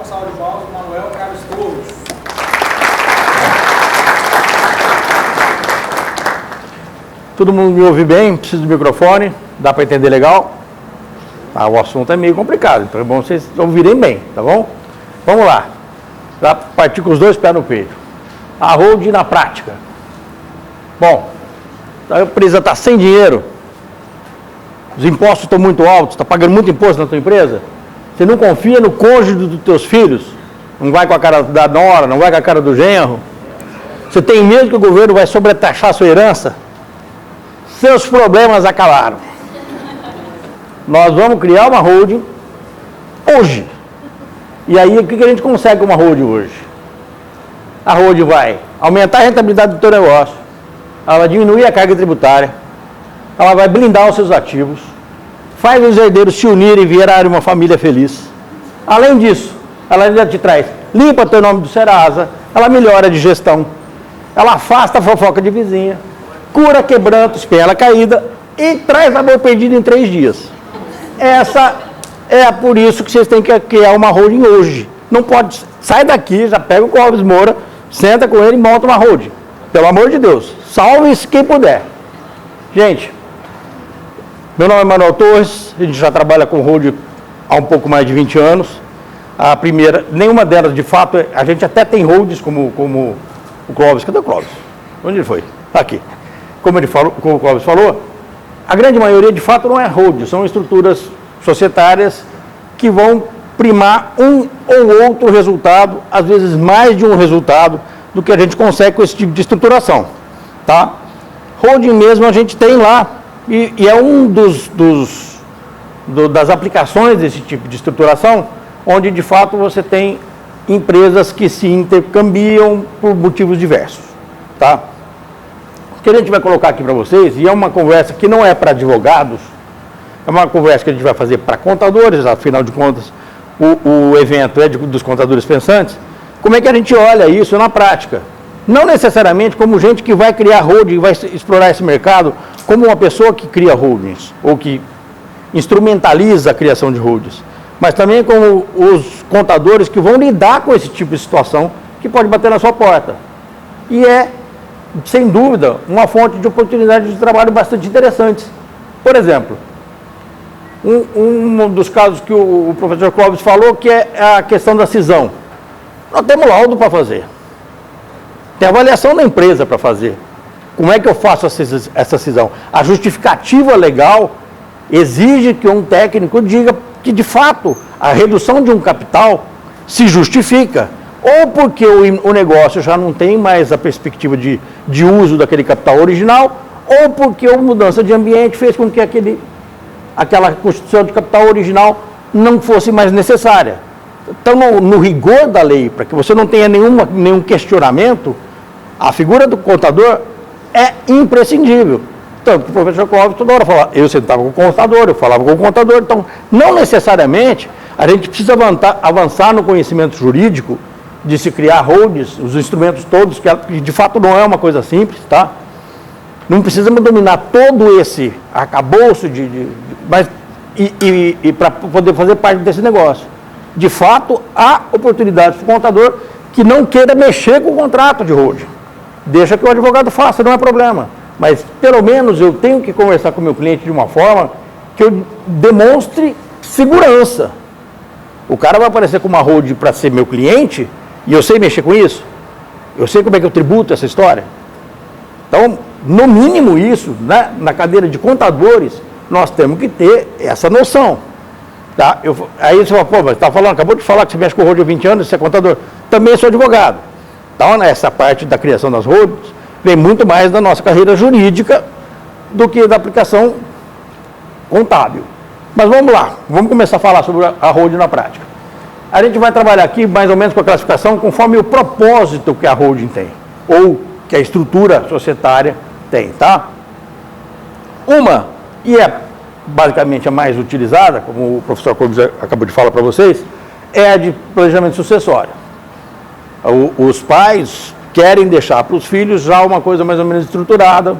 Uma salva de palmas para Manuel Carlos Torres. Todo mundo me ouve bem? Preciso do microfone? Dá para entender legal? Ah, o assunto é meio complicado, então é bom vocês ouvirem bem, tá bom? Vamos lá. Dá para partir com os dois pés no peito. A holding na prática. Bom, a empresa está sem dinheiro, os impostos estão muito altos, está pagando muito imposto na tua empresa, você não confia no cônjuge dos teus filhos, não vai com a cara da nora, não vai com a cara do genro, você tem medo que o governo vai sobretaxar a sua herança, seus problemas acabaram. Nós vamos criar uma holding hoje. E aí, o que a gente consegue com uma holding hoje? A holding vai aumentar a rentabilidade do teu negócio, ela vai diminuir a carga tributária, ela vai blindar os seus ativos, faz os herdeiros se unirem e virarem uma família feliz. Além disso, ela ainda te traz, limpa teu nome do Serasa, ela melhora de gestão, ela afasta a fofoca de vizinha, cura quebrantos, espinhela caída e traz amor perdido em 3 dias. Essa é por isso que vocês têm que criar uma holding hoje. Não pode, sai daqui, já pega o Clóvis Moura, senta com ele e monta uma holding. Pelo amor de Deus, salve-se quem puder. Gente, meu nome é Manuel Torres, a gente já trabalha com holding há um pouco mais de 20 anos. A primeira, nenhuma delas de fato, a gente até tem holdings como o Clóvis. Cadê o Clóvis? Onde ele foi? Aqui. Como o Clóvis falou, a grande maioria de fato não é holding, são estruturas societárias que vão primar um ou outro resultado, às vezes mais de um resultado do que a gente consegue com esse tipo de estruturação, tá? Holding mesmo a gente tem lá e é um das aplicações desse tipo de estruturação, onde de fato você tem empresas que se intercambiam por motivos diversos, tá? O que a gente vai colocar aqui para vocês, e é uma conversa que não é para advogados, é uma conversa que a gente vai fazer para contadores, afinal de contas, o evento é dos contadores pensantes. Como é que a gente olha isso na prática? Não necessariamente como gente que vai criar holding, vai explorar esse mercado, como uma pessoa que cria holdings, ou que instrumentaliza a criação de holdings, mas também como os contadores que vão lidar com esse tipo de situação que pode bater na sua porta. E é, sem dúvida, uma fonte de oportunidade de trabalho bastante interessantes. Por exemplo, um dos casos que o professor Clóvis falou, que é a questão da cisão. Nós temos laudo para fazer. Tem avaliação da empresa para fazer. Como é que eu faço essa cisão? A justificativa legal exige que um técnico diga que, de fato, a redução de um capital se justifica. Ou porque o negócio já não tem mais a perspectiva de uso daquele capital original, ou porque a mudança de ambiente fez com que aquela constituição de capital original não fosse mais necessária. Então, no rigor da lei, para que você não tenha nenhum questionamento, a figura do contador é imprescindível. Tanto que o professor Clóvis toda hora falava, eu sentava com o contador, eu falava com o contador, então, não necessariamente a gente precisa avançar no conhecimento jurídico de se criar holdings, os instrumentos todos, que de fato não é uma coisa simples, tá? Não precisamos dominar todo esse arcabouço para poder fazer parte desse negócio. De fato, há oportunidades para o contador que não queira mexer com o contrato de holding. Deixa que o advogado faça, não é problema. Mas, pelo menos, eu tenho que conversar com o meu cliente de uma forma que eu demonstre segurança. O cara vai aparecer com uma holding para ser meu cliente e eu sei mexer com isso? Eu sei como é que eu tributo essa história? Então, no mínimo isso, né, na cadeira de contadores, nós temos que ter essa noção. Tá? Aí você fala, pô, mas acabou de falar que você mexe com holding há 20 anos, você é contador. Também sou advogado. Então, nessa parte da criação das holdings, vem muito mais da nossa carreira jurídica do que da aplicação contábil. Mas vamos lá, vamos começar a falar sobre a holding na prática. A gente vai trabalhar aqui mais ou menos com a classificação conforme o propósito que a holding tem, ou que a estrutura societária tem, tá? Uma, e é basicamente a mais utilizada, como o professor Corbis acabou de falar para vocês, é a de planejamento sucessório. Os pais querem deixar para os filhos já uma coisa mais ou menos estruturada,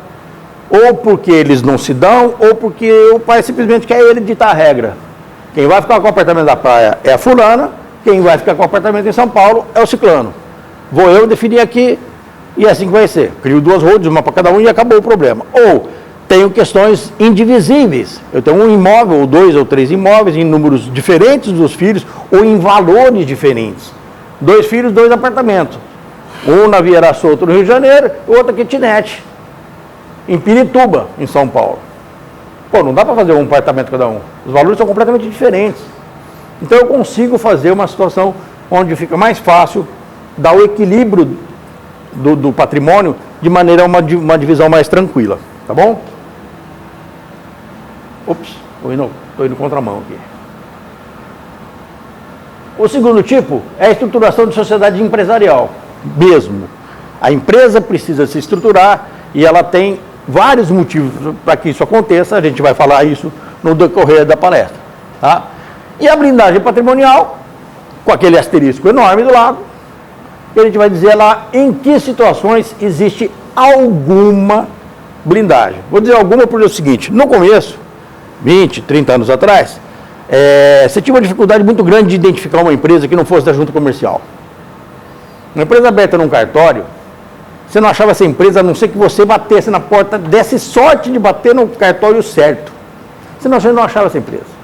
ou porque eles não se dão, ou porque o pai simplesmente quer ele ditar a regra. Quem vai ficar com o apartamento da praia é a fulana, quem vai ficar com o apartamento em São Paulo é o ciclano. Vou eu definir aqui e é assim que vai ser. Crio 2 holdings, uma para cada um e acabou o problema. Ou tenho questões indivisíveis. Eu tenho um imóvel, ou 2 ou 3 imóveis em números diferentes dos filhos ou em valores diferentes. 2 filhos, 2 apartamentos. Um na Vieira Solto, no Rio de Janeiro, o outro kitnet, em Pirituba, em São Paulo. Pô, não dá para fazer um apartamento cada um. Os valores são completamente diferentes. Então eu consigo fazer uma situação onde fica mais fácil dar o equilíbrio do patrimônio de maneira a uma divisão mais tranquila. Tá bom? Ops, estou indo contramão aqui. O segundo tipo é a estruturação de sociedade empresarial. Mesmo. A empresa precisa se estruturar e ela tem vários motivos para que isso aconteça. A gente vai falar isso no decorrer da palestra. Tá? E a blindagem patrimonial, com aquele asterisco enorme do lado, a gente vai dizer lá em que situações existe alguma blindagem. Vou dizer alguma porque é o seguinte, no começo, 20, 30 anos atrás, você tinha uma dificuldade muito grande de identificar uma empresa que não fosse da junta comercial. Uma empresa aberta num cartório, você não achava essa empresa a não ser que você batesse na porta, desse sorte de bater no cartório certo. Senão você não achava essa empresa.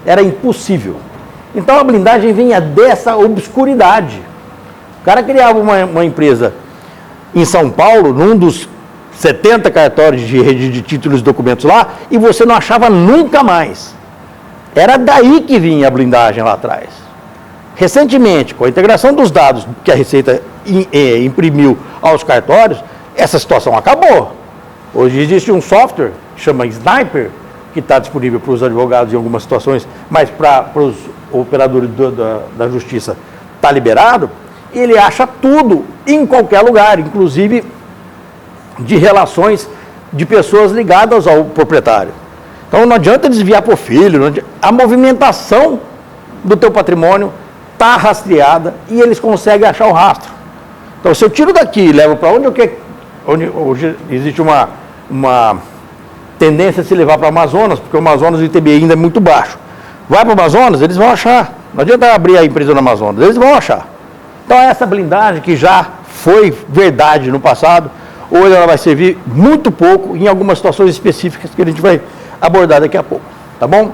Era impossível. Então a blindagem vinha dessa obscuridade. O cara criava uma empresa em São Paulo, num dos 70 cartórios de rede de títulos e documentos lá, e você não achava nunca mais. Era daí que vinha a blindagem lá atrás. Recentemente, com a integração dos dados que a Receita imprimiu aos cartórios, essa situação acabou. Hoje existe um software que chama Sniper, que está disponível para os advogados em algumas situações, mas para os operadores da justiça está liberado, e ele acha tudo em qualquer lugar, inclusive de relações de pessoas ligadas ao proprietário. Então não adianta desviar para o filho, a movimentação do teu patrimônio está rastreada e eles conseguem achar o rastro. Então se eu tiro daqui e levo para onde hoje existe uma tendência a se levar para o Amazonas, porque o Amazonas e o ITBI ainda é muito baixo. Vai para o Amazonas, eles vão achar. Não adianta abrir a empresa no Amazonas, eles vão achar. Então essa blindagem que já foi verdade no passado, hoje ela vai servir muito pouco em algumas situações específicas que a gente vai abordar daqui a pouco, tá bom?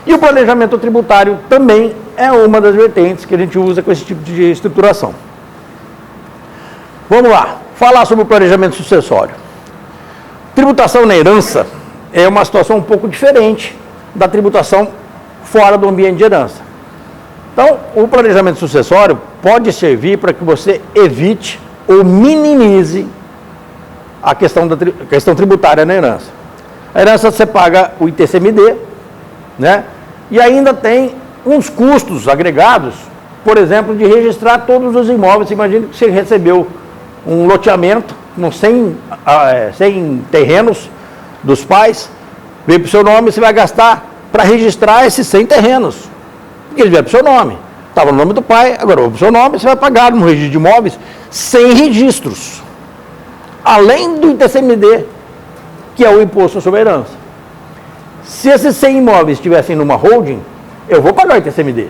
E o planejamento tributário também é uma das vertentes que a gente usa com esse tipo de estruturação. Vamos lá, falar sobre o planejamento sucessório. Tributação na herança é uma situação um pouco diferente da tributação fora do ambiente de herança. Então, o planejamento sucessório pode servir para que você evite ou minimize a questão tributária na herança. A herança você paga o ITCMD, né? E ainda tem uns custos agregados, por exemplo, de registrar todos os imóveis. Imagine que você recebeu um loteamento com 100 terrenos dos pais, veio para o seu nome, você vai gastar para registrar esses 100 terrenos. Porque ele veio para o seu nome. Estava no nome do pai, agora para o seu nome, você vai pagar no registro de imóveis 100 registros. Além do ITCMD, que é o imposto sobre a herança. Se esses 100 imóveis estivessem numa holding, eu vou pagar o ITCMD.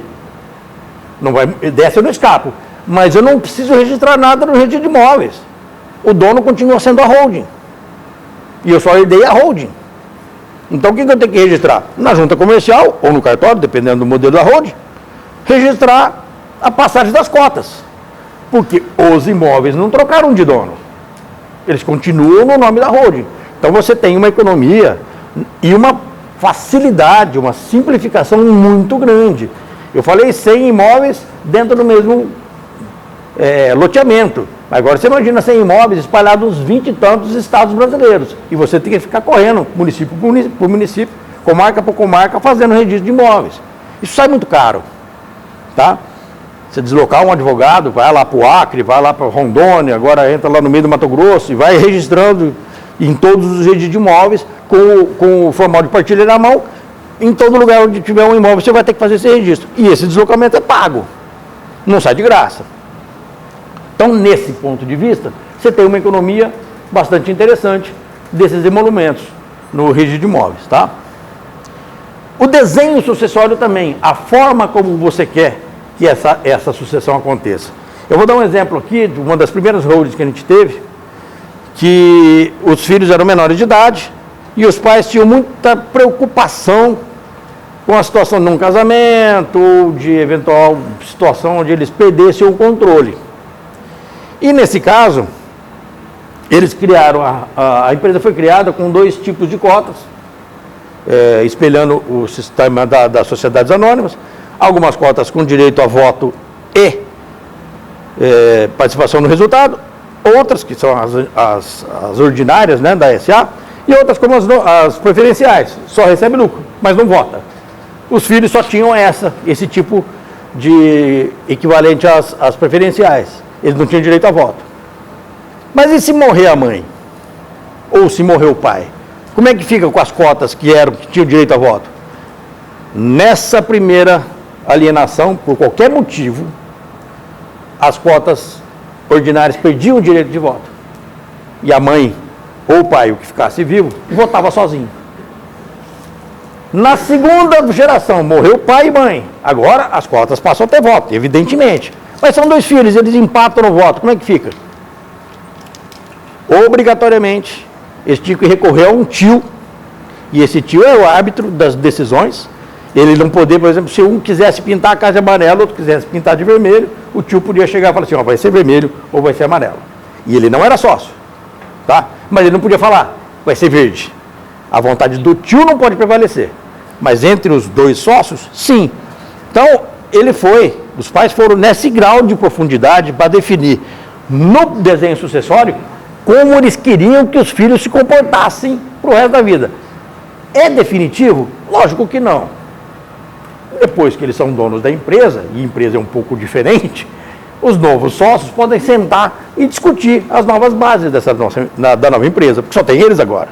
Não vai, dessa eu não escapo. Mas eu não preciso registrar nada no registro de imóveis. O dono continua sendo a holding. E eu só herdei a holding. Então o que eu tenho que registrar? Na junta comercial ou no cartório, dependendo do modelo da holding, registrar a passagem das cotas. Porque os imóveis não trocaram de dono. Eles continuam no nome da holding. Então você tem uma economia e uma facilidade, uma simplificação muito grande. Eu falei 100 imóveis dentro do mesmo loteamento. Agora você imagina 100 imóveis espalhados nos 20 e tantos estados brasileiros. E você tem que ficar correndo, município por município, comarca por comarca, fazendo registro de imóveis. Isso sai muito caro. Tá? Você deslocar um advogado, vai lá para o Acre, vai lá para Rondônia, agora entra lá no meio do Mato Grosso e vai registrando em todos os registros de imóveis, com o formal de partilha na mão, em todo lugar onde tiver um imóvel você vai ter que fazer esse registro. E esse deslocamento é pago, não sai de graça. Então, nesse ponto de vista, você tem uma economia bastante interessante desses emolumentos no registro de imóveis, tá? O desenho sucessório também, a forma como você quer que essa sucessão aconteça. Eu vou dar um exemplo aqui de uma das primeiras holdings que a gente teve, que os filhos eram menores de idade e os pais tinham muita preocupação com a situação de um casamento ou de eventual situação onde eles perdessem o controle. E nesse caso, eles criaram, a empresa foi criada com 2 tipos de cotas, espelhando o sistema das sociedades anônimas, algumas cotas com direito a voto e participação no resultado, outras que são as ordinárias, né, da SA, e outras como as preferenciais, só recebe lucro, mas não vota. Os filhos só tinham esse tipo de equivalente às preferenciais, eles não tinham direito a voto. Mas e se morrer a mãe? Ou se morrer o pai? Como é que fica com as cotas que tinham direito a voto? Nessa primeira alienação, por qualquer motivo, as cotas ordinárias perdiam o direito de voto. E a mãe ou o pai, o que ficasse vivo, votava sozinho. Na segunda geração, morreu pai e mãe. Agora as cotas passam a ter voto, evidentemente. Mas são 2 filhos, eles empatam no voto. Como é que fica? Obrigatoriamente, eles tinham que recorrer a um tio, e esse tio é o árbitro das decisões. Ele não poder, por exemplo, se um quisesse pintar a casa de amarelo, outro quisesse pintar de vermelho, o tio podia chegar e falar assim, ó, vai ser vermelho ou vai ser amarelo. E ele não era sócio, tá? Mas ele não podia falar, vai ser verde. A vontade do tio não pode prevalecer. Mas entre os 2 sócios, sim. Então, os pais foram nesse grau de profundidade para definir no desenho sucessório como eles queriam que os filhos se comportassem para o resto da vida. É definitivo? Lógico que não. Depois que eles são donos da empresa, e a empresa é um pouco diferente, os novos sócios podem sentar e discutir as novas bases da nova empresa, porque só tem eles agora.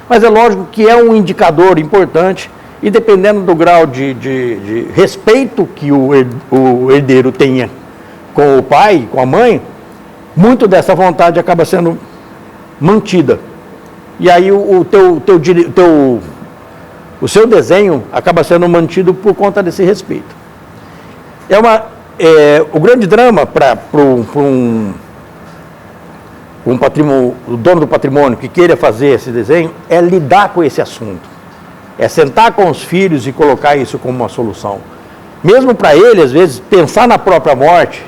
Mas é lógico que é um indicador importante e dependendo do grau de respeito que o herdeiro tenha com o pai, com a mãe, muito dessa vontade acaba sendo mantida. E aí o seu desenho acaba sendo mantido por conta desse respeito. O grande drama para o dono do patrimônio que queira fazer esse desenho é lidar com esse assunto. É sentar com os filhos e colocar isso como uma solução. Mesmo para ele, às vezes, pensar na própria morte.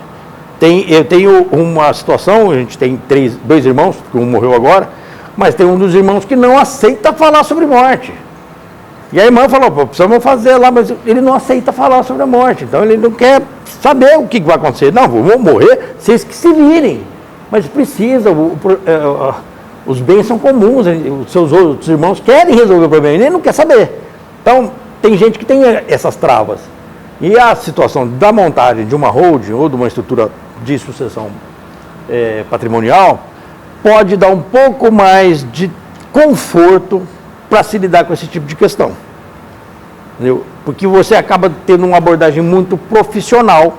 Eu tenho uma situação, a gente tem 2 irmãos, um morreu agora, mas tem um dos irmãos que não aceita falar sobre morte. E a irmã falou, precisamos fazer lá, mas ele não aceita falar sobre a morte, então ele não quer saber o que vai acontecer. Não, vou morrer, vocês que se virem. Mas precisa, os bens são comuns, os seus outros irmãos querem resolver o problema, ele não quer saber. Então, tem gente que tem essas travas. E a situação da montagem de uma holding ou de uma estrutura de sucessão patrimonial pode dar um pouco mais de conforto para se lidar com esse tipo de questão. Entendeu? Porque você acaba tendo uma abordagem muito profissional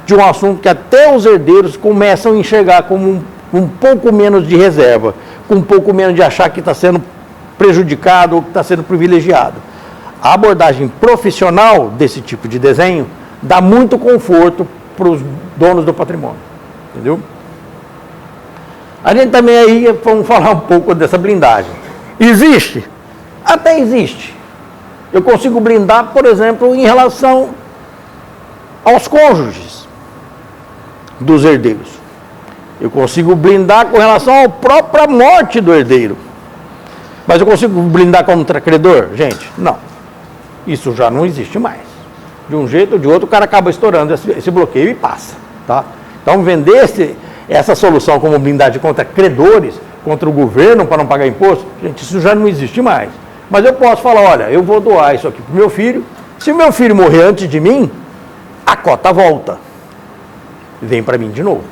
de um assunto que até os herdeiros começam a enxergar como um pouco menos de reserva, com um pouco menos de achar que está sendo prejudicado ou que está sendo privilegiado. A abordagem profissional desse tipo de desenho dá muito conforto para os donos do patrimônio, entendeu? A gente também aí, vamos falar um pouco dessa blindagem. Existe? Até existe. Eu consigo blindar, por exemplo, em relação aos cônjuges dos herdeiros. Eu consigo blindar com relação à própria morte do herdeiro. Mas eu consigo blindar contra credor? Gente, não. Isso já não existe mais. De um jeito ou de outro, o cara acaba estourando esse bloqueio e passa. Tá? Então, vender essa solução como blindagem contra credores, contra o governo para não pagar imposto, gente, isso já não existe mais. Mas eu posso falar, olha, eu vou doar isso aqui para o meu filho. Se o meu filho morrer antes de mim, a cota volta. Vem para mim de novo.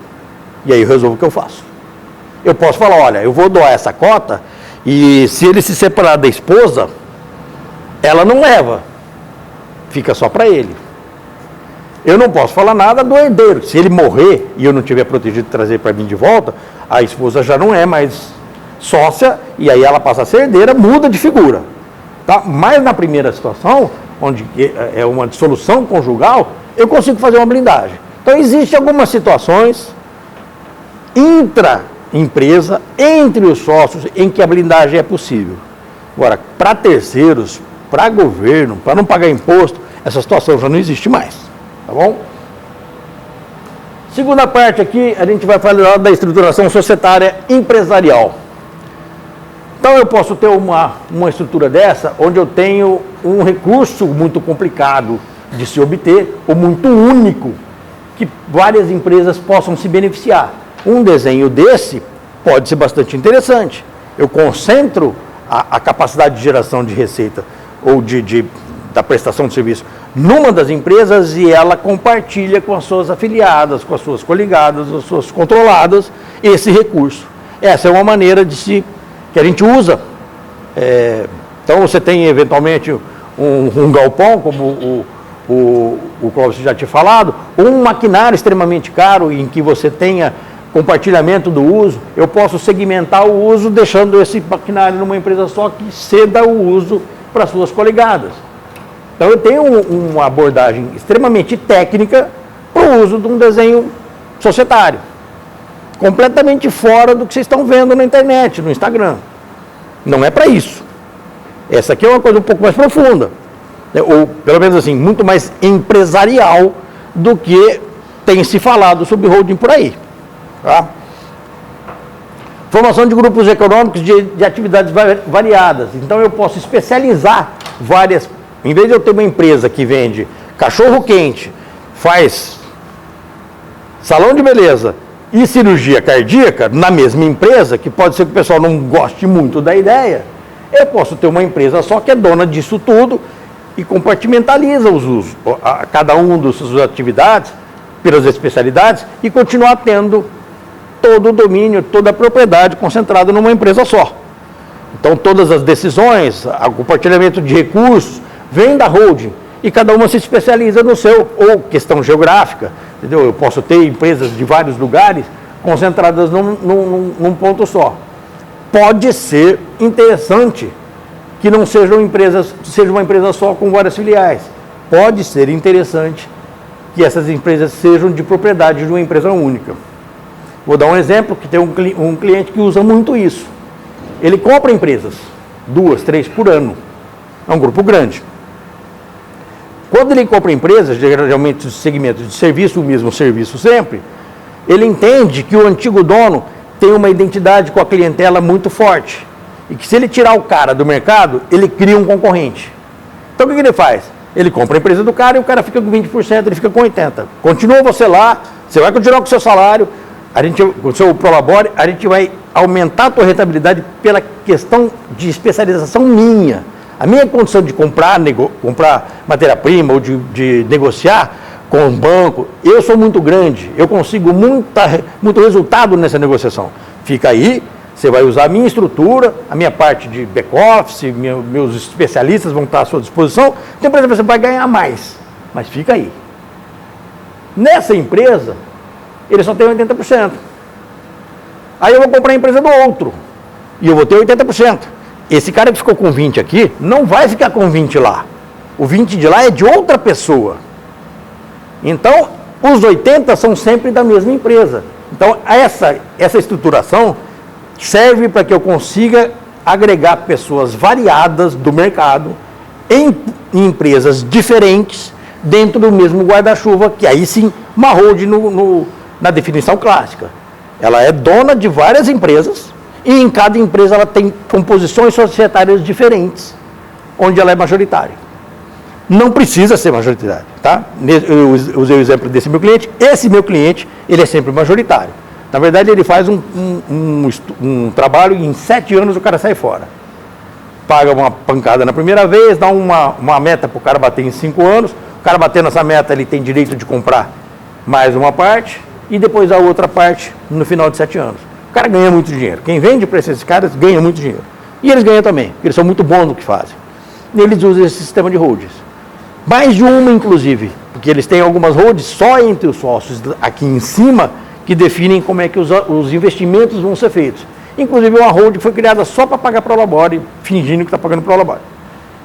E aí eu resolvo o que eu faço. Eu posso falar, olha, eu vou doar essa cota e se ele se separar da esposa, ela não leva. Fica só para ele. Eu não posso falar nada do herdeiro. Se ele morrer e eu não tiver protegido de trazer para mim de volta, a esposa já não é mais sócia e aí ela passa a ser herdeira, muda de figura. Tá? Mas na primeira situação, onde é uma dissolução conjugal, eu consigo fazer uma blindagem. Então, existem algumas situações intra-empresa, entre os sócios, em que a blindagem é possível. Agora, para terceiros, para governo, para não pagar imposto, essa situação já não existe mais, tá bom? Segunda parte aqui, a gente vai falar da estruturação societária empresarial. Então, eu posso ter uma estrutura dessa, onde eu tenho um recurso muito complicado de se obter, ou muito único, que várias empresas possam se beneficiar. Um desenho desse pode ser bastante interessante. Eu concentro a capacidade de geração de receita ou da prestação de serviço numa das empresas e ela compartilha com as suas afiliadas, com as suas coligadas, as suas controladas, esse recurso. Essa é uma maneira que a gente usa. Então, você tem eventualmente um galpão, como o Clóvis já tinha falado, um maquinário extremamente caro em que você tenha compartilhamento do uso. Eu posso segmentar o uso deixando esse maquinário numa empresa só que ceda o uso para suas coligadas. Então, eu tenho uma abordagem extremamente técnica para o uso de um desenho societário, completamente fora do que vocês estão vendo na internet, no Instagram. Não é para isso. Essa aqui é uma coisa um pouco mais profunda, né? Ou pelo menos assim, muito mais empresarial do que tem se falado sobre holding por aí. Tá? Formação de grupos econômicos de atividades variadas. Então, eu posso especializar várias. Em vez de eu ter uma empresa que vende cachorro-quente, faz salão de beleza e cirurgia cardíaca na mesma empresa, que pode ser que o pessoal não goste muito da ideia, eu posso ter uma empresa só que é dona disso tudo e compartimentaliza os usos, cada um das suas atividades, pelas especialidades, e continuar tendo todo o domínio, toda a propriedade concentrada numa empresa só. Então, todas as decisões, o compartilhamento de recursos, vem da holding e cada uma se especializa no seu, ou questão geográfica, entendeu? Eu posso ter empresas de vários lugares concentradas num ponto só. Pode ser interessante que não sejam empresas, seja uma empresa só com várias filiais. Pode ser interessante que essas empresas sejam de propriedade de uma empresa única. Vou dar um exemplo, que tem um cliente que usa muito isso. Ele compra empresas, 2, 3 por ano. É um grupo grande. Quando ele compra empresas, geralmente os segmentos de serviço, o mesmo serviço sempre, ele entende que o antigo dono tem uma identidade com a clientela muito forte. E que se ele tirar o cara do mercado, ele cria um concorrente. Então, o que ele faz? Ele compra a empresa do cara e o cara fica com 20%, ele fica com 80%. Continua você lá, você vai continuar com o seu salário, com o seu Prolabore, a gente vai aumentar a tua rentabilidade pela questão de especialização minha. A minha condição de comprar matéria-prima ou de negociar com o banco, eu sou muito grande, eu consigo muito resultado nessa negociação. Fica aí, você vai usar a minha estrutura, a minha parte de back-office, meus especialistas vão estar à sua disposição, então a empresa você vai ganhar mais, mas fica aí. Nessa empresa, ele só tem 80%. Aí eu vou comprar a empresa do outro, e eu vou ter 80%. Esse cara que ficou com 20 aqui, não vai ficar com 20 lá. O 20 de lá é de outra pessoa. Então, os 80 são sempre da mesma empresa. Então, essa estruturação serve para que eu consiga agregar pessoas variadas do mercado em empresas diferentes dentro do mesmo guarda-chuva, que aí sim, uma holding na definição clássica. Ela é dona de várias empresas, e em cada empresa ela tem composições societárias diferentes, onde ela é majoritária. Não precisa ser majoritária, tá? Eu usei o exemplo desse meu cliente. Esse meu cliente, ele é sempre majoritário. Na verdade, ele faz um trabalho e em 7 anos o cara sai fora. Paga uma pancada na primeira vez, dá uma meta para o cara bater em 5 anos. O cara batendo essa meta, ele tem direito de comprar mais uma parte e depois a outra parte no final de 7 anos. O cara ganha muito dinheiro. Quem vende para esses caras ganha muito dinheiro. E eles ganham também, porque eles são muito bons no que fazem. E eles usam esse sistema de holdings. Mais de uma, inclusive, porque eles têm algumas holdings só entre os sócios aqui em cima que definem como é que os investimentos vão ser feitos. Inclusive, uma holding foi criada só para pagar Prolabore, fingindo que está pagando Prolabore.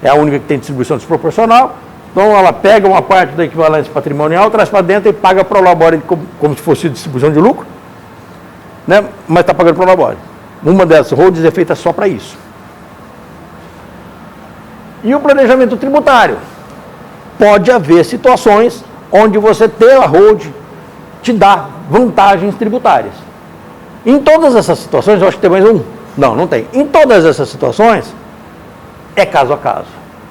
É a única que tem distribuição desproporcional Então ela pega uma parte da equivalência patrimonial, traz para dentro e paga pro labore como se fosse distribuição de lucro, né? Mas está pagando pro labore. Uma dessas holdings é feita só para isso. E o planejamento tributário. Pode haver situações onde você ter a holding te dá vantagens tributárias. Em todas essas situações, eu acho que tem mais um. Não tem. Em todas essas situações, é caso a caso.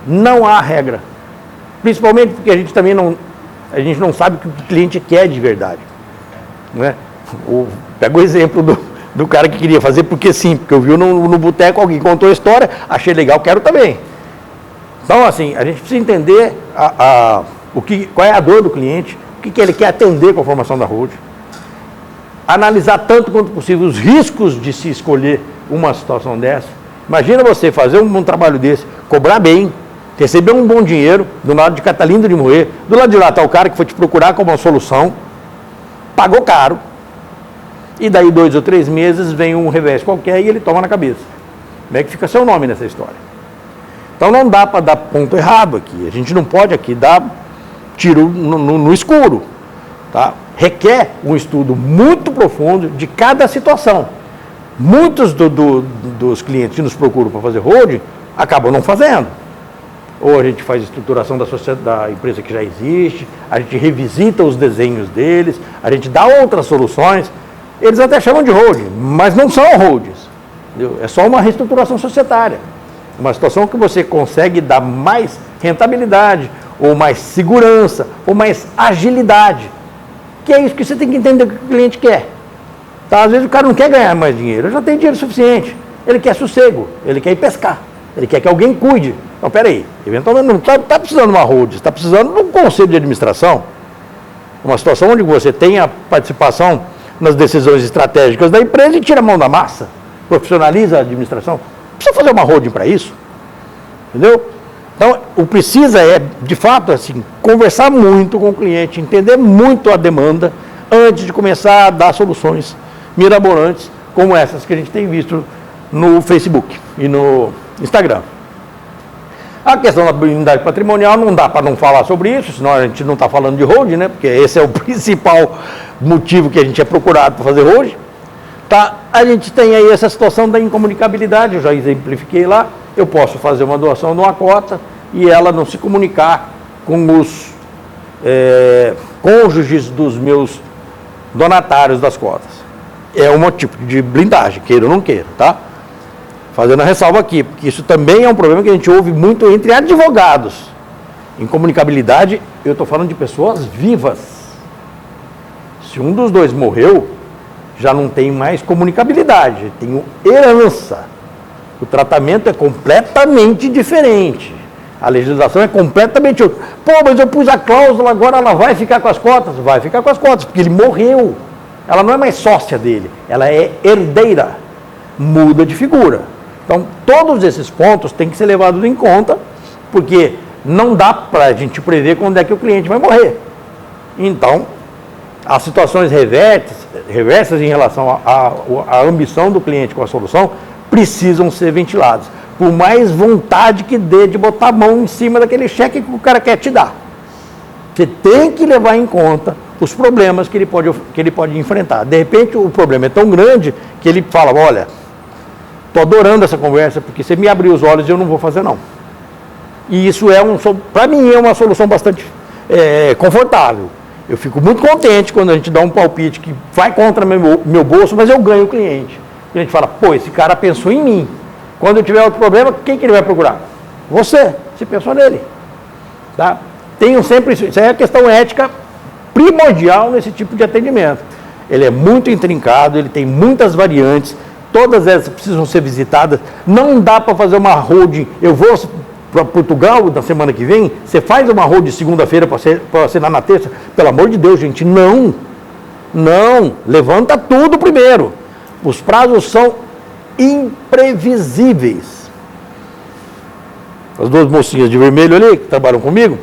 Não há regra. Principalmente porque a gente também não sabe o que o cliente quer de verdade. Né? Pega o exemplo do cara que queria fazer porque sim, porque eu vi no boteco, alguém contou a história, achei legal, quero também. Então, assim, a gente precisa entender qual é a dor do cliente, o que ele quer atender com a formação da holding. Analisar tanto quanto possível os riscos de se escolher uma situação dessa. Imagina você fazer um trabalho desse, cobrar bem, receber um bom dinheiro, do lado de cá tá lindo de morrer, do lado de lá está o cara que foi te procurar como uma solução, pagou caro, e daí 2 ou 3 meses vem um revés qualquer e ele toma na cabeça. Como é que fica seu nome nessa história? Então não dá para dar ponto errado aqui, a gente não pode aqui dar tiro no escuro, tá? Requer um estudo muito profundo de cada situação. Muitos dos clientes que nos procuram para fazer holding acabam não fazendo. Ou a gente faz estruturação da empresa que já existe, a gente revisita os desenhos deles, a gente dá outras soluções. Eles até chamam de holding, mas não são holdings. Entendeu? É só uma reestruturação societária. Uma situação que você consegue dar mais rentabilidade, ou mais segurança, ou mais agilidade. Que é isso que você tem que entender o que o cliente quer. Tá? Às vezes o cara não quer ganhar mais dinheiro, ele já tem dinheiro suficiente. Ele quer sossego, ele quer ir pescar, ele quer que alguém cuide. Então, peraí, eventualmente não está precisando de uma holding, está precisando de um conselho de administração, uma situação onde você tem a participação nas decisões estratégicas da empresa e tira a mão da massa, profissionaliza a administração. Precisa fazer uma holding para isso, entendeu? Então, o precisa é, de fato, assim, conversar muito com o cliente, entender muito a demanda, antes de começar a dar soluções mirabolantes, como essas que a gente tem visto no Facebook e no Instagram. A questão da habilidade patrimonial, não dá para não falar sobre isso, senão a gente não está falando de holding, né? Porque esse é o principal motivo que a gente é procurado para fazer holding. Tá? A gente tem aí essa situação da incomunicabilidade, eu já exemplifiquei lá. Eu posso fazer uma doação de uma cota e ela não se comunicar com os cônjuges dos meus donatários das cotas. É um tipo de blindagem, queira ou não queira, tá? Fazendo a ressalva aqui, porque isso também é um problema que a gente ouve muito entre advogados. Incomunicabilidade, eu estou falando de pessoas vivas. Se um dos dois morreu, já não tem mais comunicabilidade, tem herança. O tratamento é completamente diferente. A legislação é completamente outra. Pô, mas eu pus a cláusula, agora ela vai ficar com as cotas? Vai ficar com as cotas, porque ele morreu. Ela não é mais sócia dele, ela é herdeira. Muda de figura. Então, todos esses pontos têm que ser levados em conta, porque não dá para a gente prever quando é que o cliente vai morrer. Então, as situações reversas em relação à ambição do cliente com a solução precisam ser ventiladas. Por mais vontade que dê de botar a mão em cima daquele cheque que o cara quer te dar. Você tem que levar em conta os problemas que ele pode enfrentar. De repente, o problema é tão grande que ele fala, olha, estou adorando essa conversa, porque você me abriu os olhos e eu não vou fazer não. E isso para mim, é uma solução bastante confortável. Eu fico muito contente quando a gente dá um palpite que vai contra meu bolso, mas eu ganho o cliente. E a gente fala, pô, esse cara pensou em mim. Quando eu tiver outro problema, quem que ele vai procurar? Você pensou nele. Tá? Tenham sempre isso. Isso é a questão ética primordial nesse tipo de atendimento. Ele é muito intrincado, ele tem muitas variantes, todas essas precisam ser visitadas. Não dá para fazer uma holding. Eu vou para Portugal na semana que vem, você faz uma holding segunda-feira para assinar na terça. Pelo amor de Deus, gente, não. Não, levanta tudo primeiro. Os prazos são imprevisíveis. As duas mocinhas de vermelho ali, que trabalham comigo,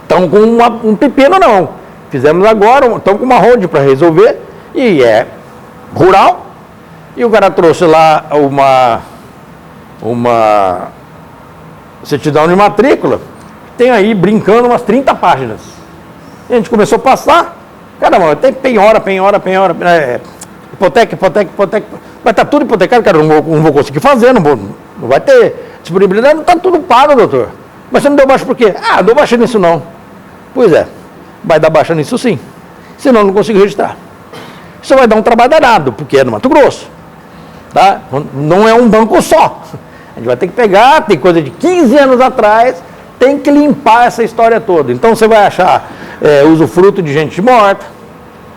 estão com um pepino não. Fizemos agora, estão com uma holding para resolver, e é rural, e o cara trouxe lá uma certidão de matrícula, tem aí, brincando, umas 30 páginas. E a gente começou a passar, caramba, tem penhora, hipoteca, vai estar tudo hipotecado, cara, não vou conseguir fazer, não vai ter disponibilidade, não está tudo pago, doutor. Mas você não deu baixa por quê? Ah, não dou baixa nisso não. Pois é, vai dar baixa nisso sim, senão não consigo registrar. Isso vai dar um trabalho danado, porque é no Mato Grosso, tá? Não é um banco só. A gente vai ter que pegar, tem coisa de 15 anos atrás, tem que limpar essa história toda. Então você vai achar usufruto de gente morta,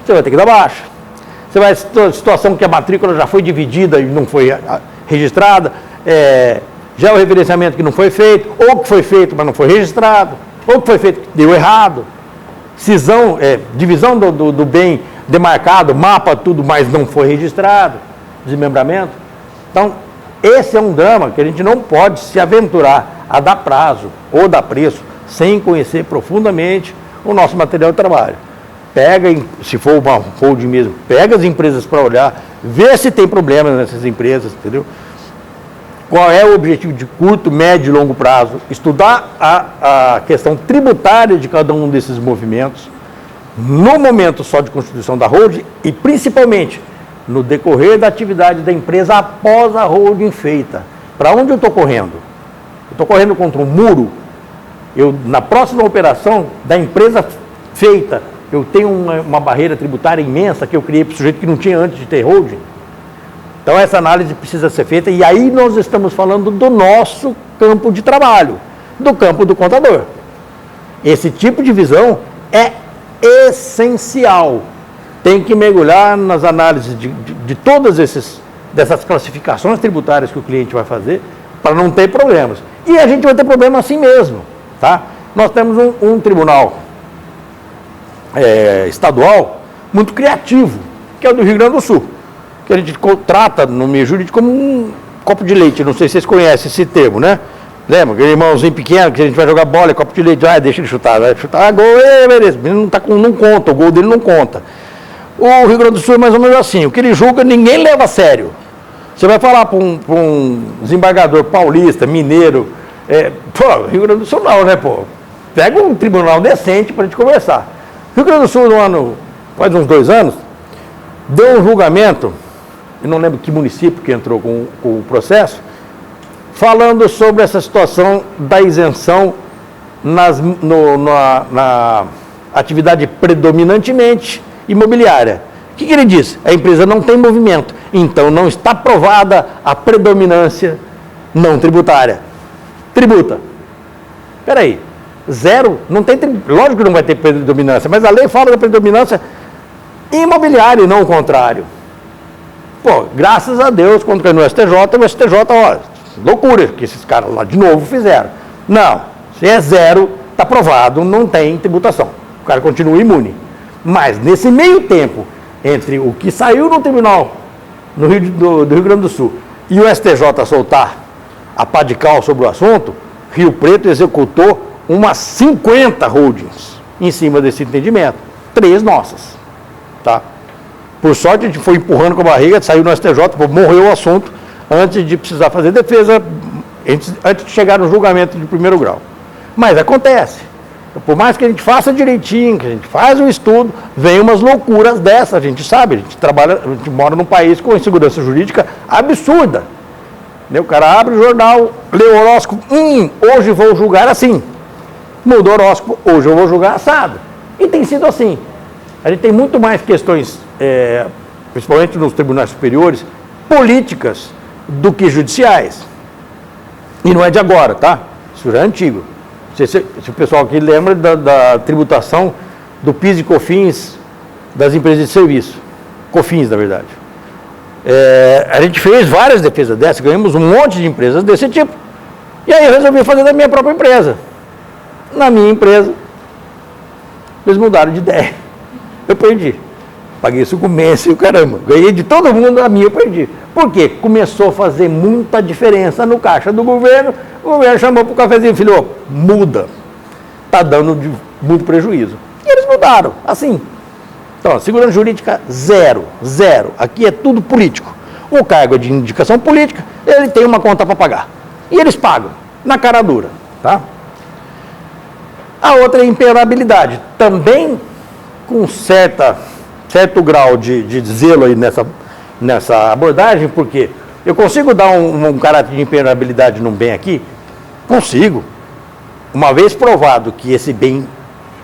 você vai ter que dar baixa. Você vai ter situação que a matrícula já foi dividida e não foi registrada, já é o referenciamento que não foi feito, ou que foi feito, mas não foi registrado, ou que foi feito que deu errado. Cisão, divisão do bem demarcado, mapa, tudo, mas não foi registrado, desmembramento. Então, esse é um drama que a gente não pode se aventurar a dar prazo ou dar preço sem conhecer profundamente o nosso material de trabalho. Pega, se for uma holding mesmo, pega as empresas para olhar, vê se tem problemas nessas empresas, entendeu? Qual é o objetivo de curto, médio e longo prazo? Estudar a questão tributária de cada um desses movimentos, no momento só de constituição da holding e principalmente no decorrer da atividade da empresa após a holding feita. Para onde eu estou correndo? Eu estou correndo contra um muro. Na próxima operação da empresa feita, eu tenho uma barreira tributária imensa que eu criei para o sujeito que não tinha antes de ter holding. Então essa análise precisa ser feita e aí nós estamos falando do nosso campo de trabalho, do campo do contador. Esse tipo de visão é essencial. Tem que mergulhar nas análises de todas dessas classificações tributárias que o cliente vai fazer para não ter problemas. E a gente vai ter problema assim mesmo, tá? Nós temos um tribunal estadual muito criativo, que é o do Rio Grande do Sul, que a gente trata no meio jurídico como um copo de leite. Não sei se vocês conhecem esse termo, né? Lembra? Aquele irmãozinho pequeno que a gente vai jogar bola, copo de leite, deixa ele chutar, vai chutar, gol, beleza, não conta, o gol dele não conta. O Rio Grande do Sul é mais ou menos assim, o que ele julga ninguém leva a sério. Você vai falar para um desembargador paulista, mineiro, Rio Grande do Sul não, né, pô? Pega um tribunal decente para a gente conversar. Rio Grande do Sul, faz uns 2 anos, deu um julgamento, eu não lembro que município que entrou com o processo, falando sobre essa situação da isenção na atividade predominantemente imobiliária. O que ele disse? A empresa não tem movimento, então não está provada a predominância não tributária. Tributa. Espera aí, 0, não tem, lógico que não vai ter predominância, mas a lei fala da predominância imobiliária e não o contrário. Pô, graças a Deus, quando caiu no STJ, o STJ, loucura que esses caras lá de novo fizeram. Não, se é 0, está provado, não tem tributação. O cara continua imune. Mas nesse meio tempo, entre o que saiu no tribunal do Rio Grande do Sul e o STJ soltar a pá de cal sobre o assunto, Rio Preto executou umas 50 holdings em cima desse entendimento. 3 nossas. Tá? Por sorte, a gente foi empurrando com a barriga, saiu no STJ, morreu o assunto, antes de precisar fazer defesa, antes de chegar no julgamento de primeiro grau. Mas acontece. Por mais que a gente faça direitinho, que a gente faz um estudo, vem umas loucuras dessas, a gente sabe, a gente mora num país com insegurança jurídica absurda. O cara abre o jornal, lê o horóscopo, hoje vou julgar assim. Muda o horóscopo, hoje eu vou julgar assado. E tem sido assim. A gente tem muito mais questões, principalmente nos tribunais superiores, políticas do que judiciais. E não é de agora, tá? Isso já é antigo. Se o pessoal aqui lembra da tributação do PIS e COFINS das empresas de serviço. COFINS, na verdade. A gente fez várias defesas dessas, ganhamos um monte de empresas desse tipo. E aí eu resolvi fazer da minha própria empresa. Na minha empresa, eles mudaram de ideia. Eu perdi. Paguei sucumbência e o caramba. Ganhei de todo mundo, a minha eu perdi. Por quê? Começou a fazer muita diferença no caixa do governo. O governo chamou para o cafezinho, filho, muda. Está dando muito prejuízo. E eles mudaram, assim. Então, a segurança jurídica, 0. Aqui é tudo político. O cargo é de indicação política, ele tem uma conta para pagar. E eles pagam, na cara dura. Tá? A outra é a impenhorabilidade, também com certo grau de zelo aí nessa abordagem, porque eu consigo dar um caráter de impenhorabilidade num bem aqui? Consigo. Uma vez provado que esse bem,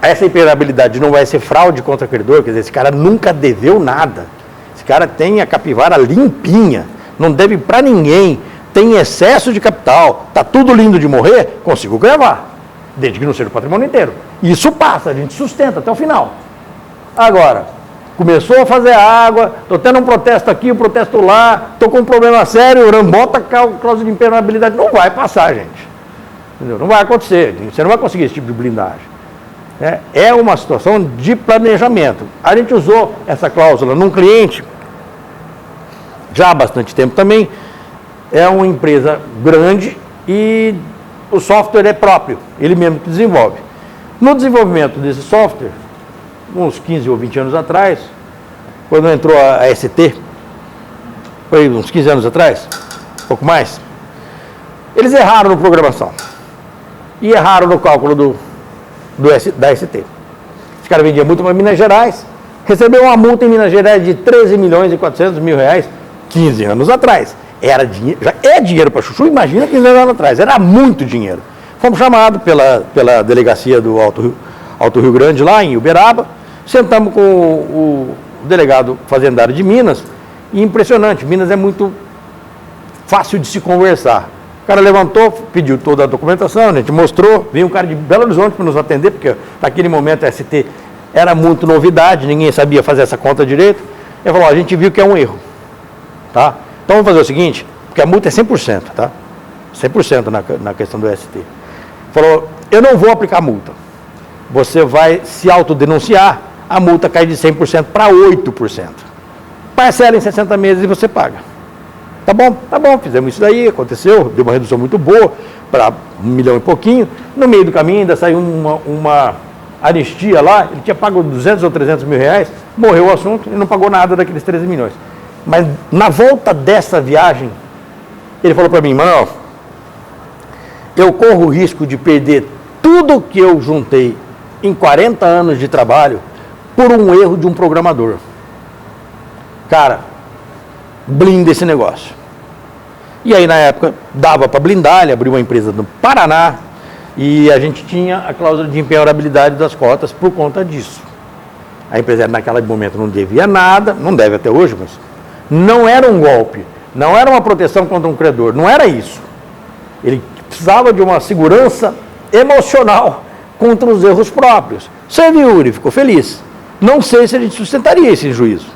essa impenhorabilidade não vai ser fraude contra o credor, quer dizer, esse cara nunca deveu nada, esse cara tem a capivara limpinha, não deve para ninguém, tem excesso de capital, está tudo lindo de morrer, consigo gravar, desde que não seja o patrimônio inteiro. Isso passa, a gente sustenta até o final. Agora, começou a fazer água, estou tendo um protesto aqui, um protesto lá, estou com um problema sério, bota a cláusula de impenhorabilidade, não vai passar, gente. Entendeu? Não vai acontecer, você não vai conseguir esse tipo de blindagem. É uma situação de planejamento. A gente usou essa cláusula num cliente, já há bastante tempo também, é uma empresa grande e o software é próprio, ele mesmo que desenvolve. No desenvolvimento desse software, uns 15 ou 20 anos atrás, quando entrou a ST, foi uns 15 anos atrás, um pouco mais, eles erraram na programação e erraram no cálculo da ST. Esse cara vendia muito para Minas Gerais, recebeu uma multa em Minas Gerais de 13 milhões e 400 mil reais 15 anos atrás. Era dinheiro, já é dinheiro para chuchu, imagina 15 anos atrás, era muito dinheiro. Fomos chamados pela delegacia do Alto Rio Grande, lá em Uberaba, sentamos com o delegado fazendário de Minas, e impressionante, Minas é muito fácil de se conversar. O cara levantou, pediu toda a documentação, a gente mostrou, veio um cara de Belo Horizonte para nos atender, porque naquele momento a ST era muito novidade, ninguém sabia fazer essa conta direito. Ele falou, a gente viu que é um erro, tá? Então vamos fazer o seguinte, porque a multa é 100%, tá? 100% na questão do ST. Falou, eu não vou aplicar multa. Você vai se autodenunciar, a multa cai de 100% para 8%. Parcela em 60 meses e você paga. Tá bom, fizemos isso daí, aconteceu, deu uma redução muito boa, para 1 milhão e pouquinho. No meio do caminho ainda saiu uma anistia lá, ele tinha pago 200 ou 300 mil reais, morreu o assunto e não pagou nada daqueles 13 milhões. Mas na volta dessa viagem, ele falou para mim, Manuel, eu corro o risco de perder tudo que eu juntei em 40 anos de trabalho por um erro de um programador. Cara, blinda esse negócio. E aí na época dava para blindar, ele abriu uma empresa no Paraná e a gente tinha a cláusula de impenhorabilidade das cotas por conta disso. A empresa naquele momento não devia nada, não deve até hoje, mas não era um golpe, não era uma proteção contra um credor, não era isso. Ele precisava de uma segurança emocional contra os erros próprios. Serviu, ele ficou feliz. Não sei se a gente sustentaria esse juízo.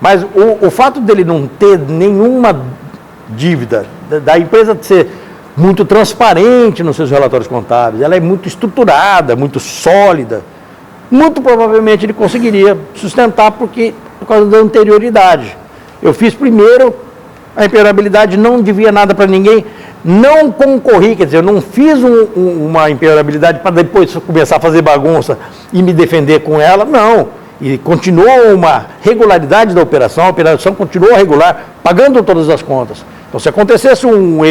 Mas o fato dele não ter nenhuma dívida, da empresa ser muito transparente nos seus relatórios contábeis, ela é muito estruturada, muito sólida, muito provavelmente ele conseguiria sustentar por causa da anterioridade. Eu fiz primeiro, a impenhorabilidade não devia nada para ninguém, não concorri, quer dizer, eu não fiz uma impenhorabilidade para depois começar a fazer bagunça e me defender com ela, não. E continuou uma regularidade da operação, a operação continuou regular, pagando todas as contas. Então, se acontecesse um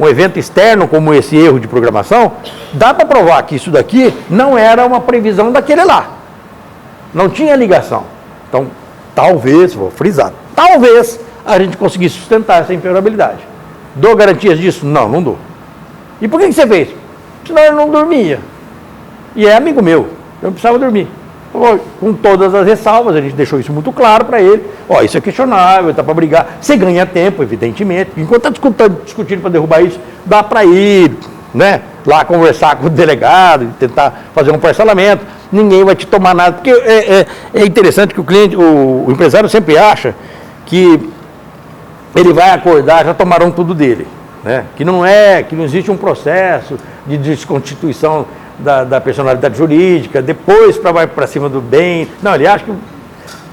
evento externo como esse erro de programação, dá para provar que isso daqui não era uma previsão daquele lá. Não tinha ligação. Então, talvez, vou frisar, talvez a gente conseguisse sustentar essa impenhorabilidade. Dou garantias disso? Não, não dou. E por que você fez? Senão eu não dormia. E é amigo meu, eu não precisava dormir. Com todas as ressalvas, a gente deixou isso muito claro para ele. Ó, isso é questionável, está para brigar. Você ganha tempo, evidentemente. Enquanto está discutindo para derrubar isso, dá para ir, né, lá conversar com o delegado, tentar fazer um parcelamento. Ninguém vai te tomar nada. Porque é interessante que o empresário sempre acha que ele vai acordar, já tomaram tudo dele. Né? Que não existe um processo de desconstituição da personalidade jurídica, depois vai para cima do bem. Não, ele acha que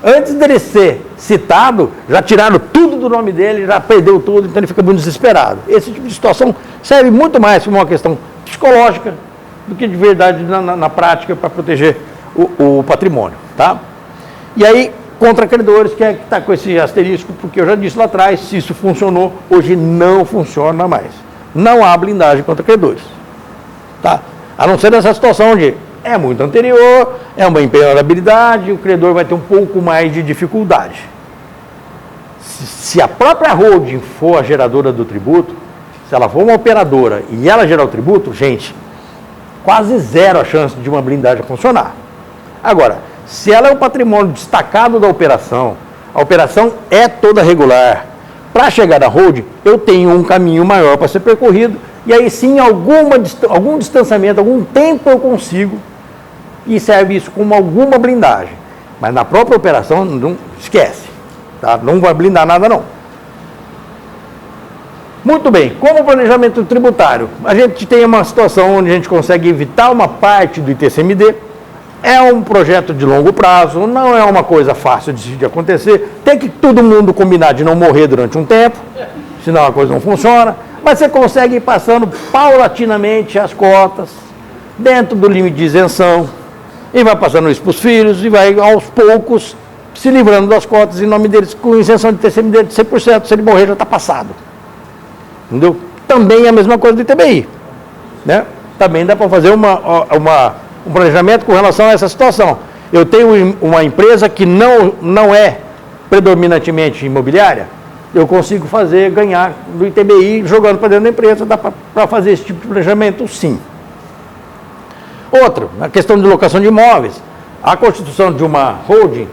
antes dele ser citado, já tiraram tudo do nome dele, já perdeu tudo, então ele fica muito desesperado. Esse tipo de situação serve muito mais como uma questão psicológica do que de verdade na prática para proteger o patrimônio. Tá? E aí, contra credores, que está com esse asterisco, porque eu já disse lá atrás, se isso funcionou, hoje não funciona mais. Não há blindagem contra credores. Tá? A não ser nessa situação onde é muito anterior, é uma impenhorabilidade, o credor vai ter um pouco mais de dificuldade. Se a própria holding for a geradora do tributo, se ela for uma operadora e ela gerar o tributo, gente, quase zero a chance de uma blindagem funcionar. Agora, se ela é um patrimônio destacado da operação, a operação é toda regular, para chegar na holding, eu tenho um caminho maior para ser percorrido, e aí sim, algum distanciamento, algum tempo eu consigo, e serve isso como alguma blindagem. Mas na própria operação, não esquece, tá? Não vai blindar nada não. Muito bem, como planejamento tributário, a gente tem uma situação onde a gente consegue evitar uma parte do ITCMD, é um projeto de longo prazo, não é uma coisa fácil de acontecer, tem que todo mundo combinar de não morrer durante um tempo, senão a coisa não funciona, mas você consegue ir passando paulatinamente as cotas, dentro do limite de isenção, e vai passando isso para os filhos, e vai aos poucos se livrando das cotas em nome deles, com isenção de ITCMD de 100%, se ele morrer já está passado. Entendeu? Também é a mesma coisa do ITBI, né? Também dá para fazer um planejamento com relação a essa situação. Eu tenho uma empresa que não é predominantemente imobiliária, eu consigo ganhar do ITBI jogando para dentro da empresa, dá para fazer esse tipo de planejamento, sim. Outro, na questão de locação de imóveis, a constituição de uma holding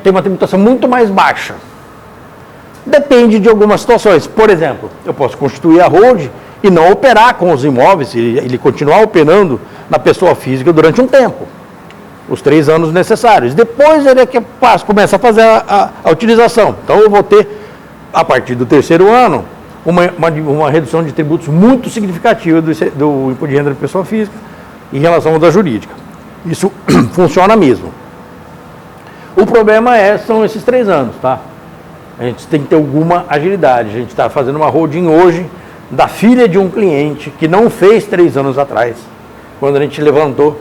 tem uma tributação muito mais baixa. Depende de algumas situações. Por exemplo, eu posso constituir a holding e não operar com os imóveis, ele continuar operando na pessoa física durante um tempo, os 3 anos necessários. Depois ele é que começa a fazer a utilização. Então eu vou ter, a partir do 3º ano, uma redução de tributos muito significativa do imposto de renda de pessoa física em relação ao da jurídica. Isso funciona mesmo. O problema são esses 3 anos, tá? A gente tem que ter alguma agilidade. A gente está fazendo uma holding hoje da filha de um cliente que não fez 3 anos atrás, quando a gente levantou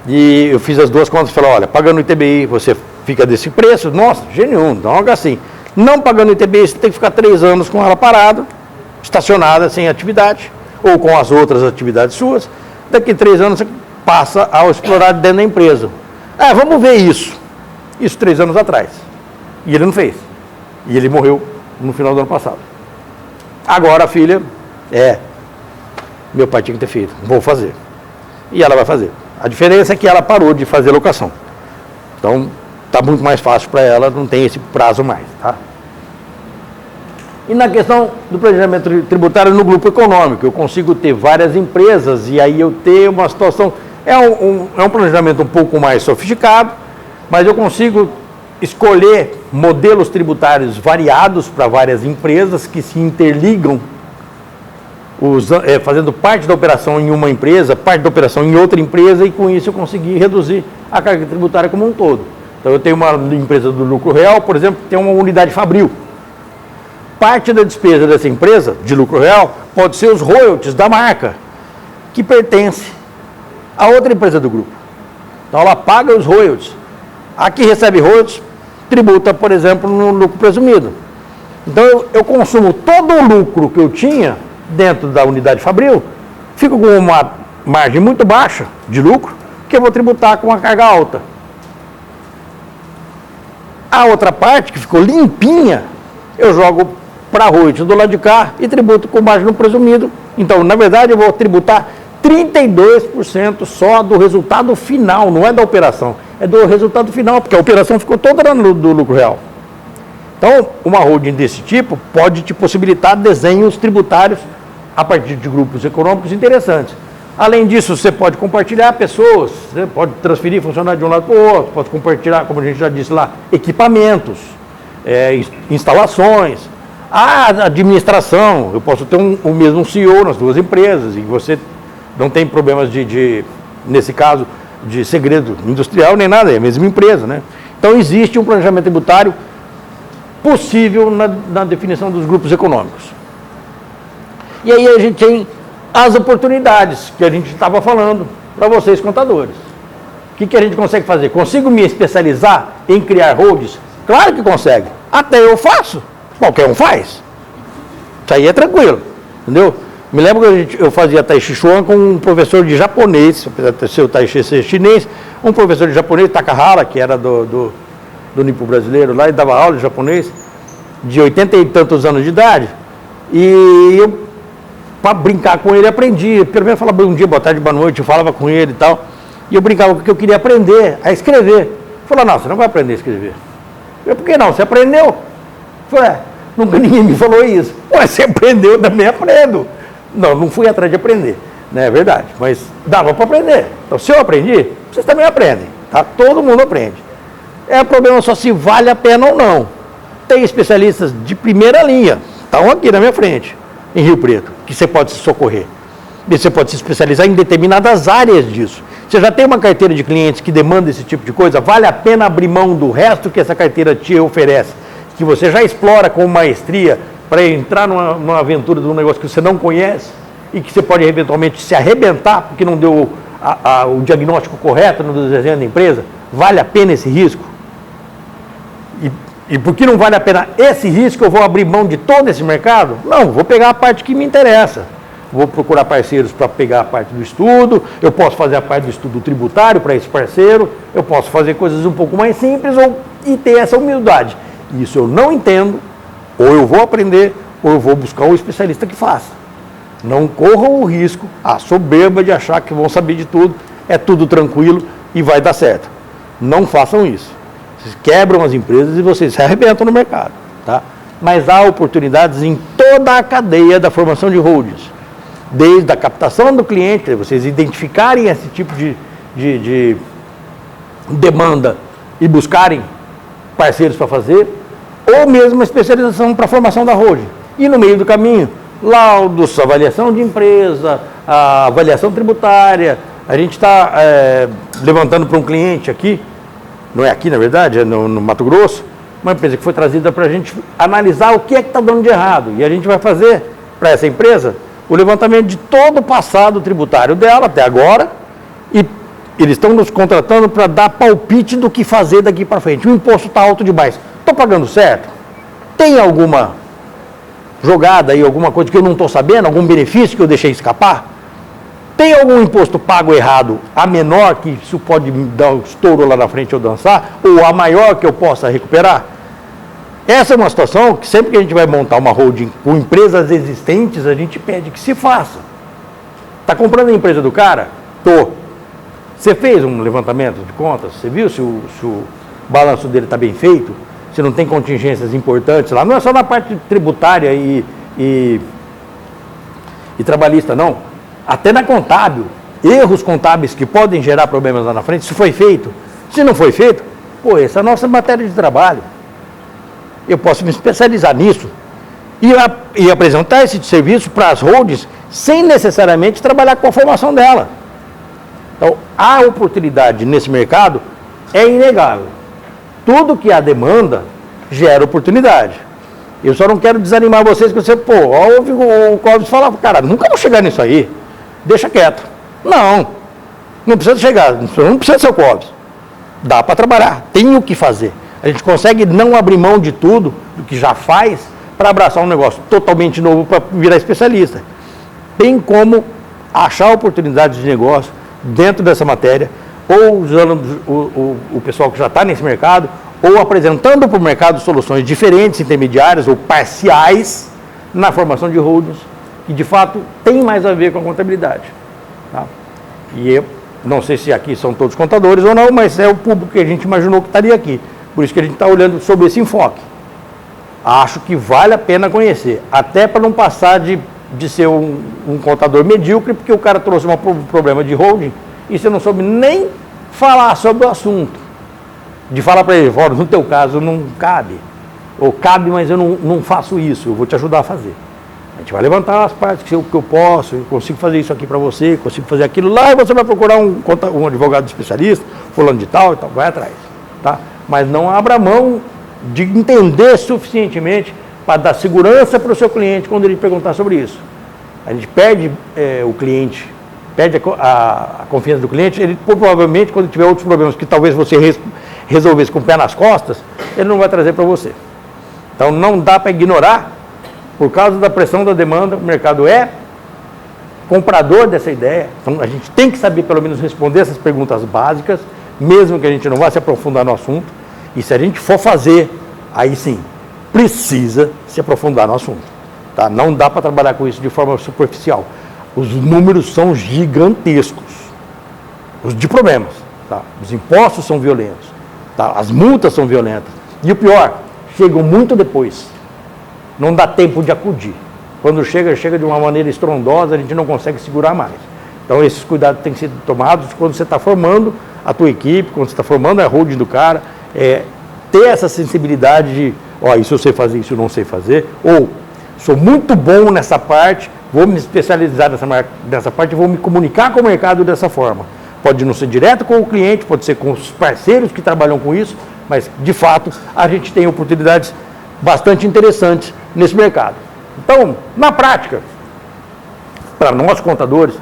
e eu fiz as 2 contas e falei, olha, pagando o ITBI você fica desse preço, nossa, genial, então algo assim. Não pagando o ITBI você tem que ficar 3 anos com ela parada, estacionada, sem atividade, ou com as outras atividades suas. Daqui 3 anos você passa a explorar dentro da empresa. Vamos ver isso. Isso 3 anos atrás. E ele não fez. E ele morreu no final do ano passado. Agora a filha, meu pai tinha que ter feito, vou fazer. E ela vai fazer. A diferença é que ela parou de fazer locação. Então, está muito mais fácil para ela, não tem esse prazo mais, tá? E na questão do planejamento tributário no grupo econômico, eu consigo ter várias empresas e aí eu ter uma situação... É um planejamento um pouco mais sofisticado, mas eu consigo escolher modelos tributários variados para várias empresas que se interligam, fazendo parte da operação em uma empresa, parte da operação em outra empresa, e com isso eu consegui reduzir a carga tributária como um todo. Então eu tenho uma empresa do lucro real, por exemplo, que tem uma unidade fabril. Parte da despesa dessa empresa, de lucro real, pode ser os royalties da marca, que pertence a outra empresa do grupo. Então ela paga os royalties. A que recebe royalties, tributa, por exemplo, no lucro presumido. Então eu consumo todo o lucro que eu tinha dentro da unidade fabril, fico com uma margem muito baixa de lucro, que eu vou tributar com uma carga alta. A outra parte, que ficou limpinha, eu jogo para royalties do lado de cá e tributo com margem no presumido. Então, na verdade, eu vou tributar 32% só do resultado final, não é da operação, é do resultado final, porque a operação ficou toda do lucro real. Então, uma holding desse tipo pode te possibilitar desenhos tributários a partir de grupos econômicos interessantes. Além disso, você pode compartilhar pessoas, você pode transferir funcionários de um lado para o outro, pode compartilhar, como a gente já disse lá, equipamentos, instalações, a administração. Eu posso ter o mesmo CEO nas 2 empresas e você não tem problemas nesse caso, de segredo industrial nem nada, é a mesma empresa, né? Então existe um planejamento tributário possível na definição dos grupos econômicos. E aí a gente tem as oportunidades que a gente estava falando para vocês, contadores. O que a gente consegue fazer? Consigo me especializar em criar holdings? Claro que consegue. Até eu faço. Qualquer um faz. Isso aí é tranquilo. Entendeu? Me lembro que eu fazia Tai Chi Chuan com um professor de japonês, apesar de ser o Tai Chi ser chinês, um professor de japonês, Takahara, que era do Nipo brasileiro lá, e dava aula de japonês, de 80 e tantos anos de idade, e eu, para brincar com ele, aprendi. Pelo menos falava bom dia, boa tarde, boa noite, eu falava com ele e tal, e eu brincava porque eu queria aprender a escrever. Ele falou, não, você não vai aprender a escrever. Eu, por que não? Você aprendeu? Eu falei, nunca ninguém me falou isso. Ué, você aprendeu, eu também aprendo. Não fui atrás de aprender, né? É verdade, mas dava para aprender. Então, se eu aprendi, vocês também aprendem, tá? Todo mundo aprende. É problema só se vale a pena ou não. Tem especialistas de primeira linha, estão aqui na minha frente, em Rio Preto, que você pode se socorrer. E você pode se especializar em determinadas áreas disso. Você já tem uma carteira de clientes que demanda esse tipo de coisa, vale a pena abrir mão do resto que essa carteira te oferece, que você já explora com maestria, para entrar numa aventura de um negócio que você não conhece e que você pode eventualmente se arrebentar porque não deu o diagnóstico correto no desenho da empresa. Vale a pena esse risco? E por que não vale a pena esse risco, eu vou abrir mão de todo esse mercado? Não, vou pegar a parte que me interessa. Vou procurar parceiros para pegar a parte do estudo, eu posso fazer a parte do estudo tributário para esse parceiro, eu posso fazer coisas um pouco mais simples e ter essa humildade. Isso eu não entendo. Ou eu vou aprender, ou eu vou buscar um especialista que faça. Não corram o risco, a soberba de achar que vão saber de tudo, é tudo tranquilo e vai dar certo. Não façam isso. Vocês quebram as empresas e vocês se arrebentam no mercado. Tá? Mas há oportunidades em toda a cadeia da formação de holdings. Desde a captação do cliente, vocês identificarem esse tipo de demanda e buscarem parceiros para fazer, ou mesmo a especialização para a formação da holding. E no meio do caminho, laudos, avaliação de empresa, a avaliação tributária. A gente está levantando para um cliente aqui, não é aqui na verdade, é no Mato Grosso, uma empresa que foi trazida para a gente analisar o que é que está dando de errado. E a gente vai fazer para essa empresa o levantamento de todo o passado tributário dela até agora, e eles estão nos contratando para dar palpite do que fazer daqui para frente. O imposto está alto demais. Estou pagando certo? Tem alguma jogada aí, alguma coisa que eu não estou sabendo, algum benefício que eu deixei escapar? Tem algum imposto pago errado, a menor, que isso pode me dar um estouro lá na frente eu dançar, ou a maior que eu possa recuperar? Essa é uma situação que sempre que a gente vai montar uma holding com empresas existentes, a gente pede que se faça. Está comprando a empresa do cara? Tô. Você fez um levantamento de contas? Você viu se o balanço dele está bem feito? Se não tem contingências importantes lá? Não é só na parte tributária e trabalhista, não. Até na contábil. Erros contábeis que podem gerar problemas lá na frente, se foi feito. Se não foi feito, pô, essa é a nossa matéria de trabalho. Eu posso me especializar nisso e apresentar esse serviço para as holdings sem necessariamente trabalhar com a formação dela. Então, a oportunidade nesse mercado é inegável. Tudo que há demanda gera oportunidade. Eu só não quero desanimar vocês, que você, ouve o Clóvis falar, cara, nunca vou chegar nisso aí, deixa quieto. Não precisa chegar, não precisa ser o Clóvis. Dá para trabalhar, tem o que fazer. A gente consegue não abrir mão de tudo, do que já faz, para abraçar um negócio totalmente novo, para virar especialista. Tem como achar oportunidades de negócio dentro dessa matéria, ou usando o pessoal que já está nesse mercado, ou apresentando para o mercado soluções diferentes, intermediárias ou parciais na formação de holdings, que de fato tem mais a ver com a contabilidade. Tá? E eu não sei se aqui são todos contadores ou não, mas é o público que a gente imaginou que estaria aqui. Por isso que a gente está olhando sobre esse enfoque. Acho que vale a pena conhecer, até para não passar de ser um contador medíocre, porque o cara trouxe um problema de holding e você não soube nem falar sobre o assunto. De falar para ele, no teu caso não cabe, ou cabe, mas eu não faço isso, eu vou te ajudar a fazer. A gente vai levantar as partes que eu posso, eu consigo fazer isso aqui para você, consigo fazer aquilo lá, e você vai procurar um advogado especialista, fulano de tal e tal, vai atrás. Tá? Mas não abra mão de entender suficientemente para dar segurança para o seu cliente quando ele perguntar sobre isso. A gente perde o cliente, perde a confiança do cliente, ele provavelmente, quando tiver outros problemas que talvez você resolvesse com o pé nas costas, ele não vai trazer para você. Então não dá para ignorar, por causa da pressão da demanda, o mercado é comprador dessa ideia. Então, a gente tem que saber, pelo menos, responder essas perguntas básicas, mesmo que a gente não vá se aprofundar no assunto. E se a gente for fazer, aí sim, precisa se aprofundar no assunto. Tá? Não dá para trabalhar com isso de forma superficial. Os números são gigantescos. Os de problemas. Tá? Os impostos são violentos. Tá? As multas são violentas. E o pior, chegam muito depois. Não dá tempo de acudir. Quando chega de uma maneira estrondosa, a gente não consegue segurar mais. Então, esses cuidados têm que ser tomados quando você está formando a tua equipe, quando você está formando a holding do cara, ter essa sensibilidade de, isso eu sei fazer, isso eu não sei fazer, ou sou muito bom nessa parte, vou me especializar nessa parte e vou me comunicar com o mercado dessa forma. Pode não ser direto com o cliente, pode ser com os parceiros que trabalham com isso, mas, de fato, a gente tem oportunidades bastante interessantes nesse mercado. Então, na prática, para nós contadores,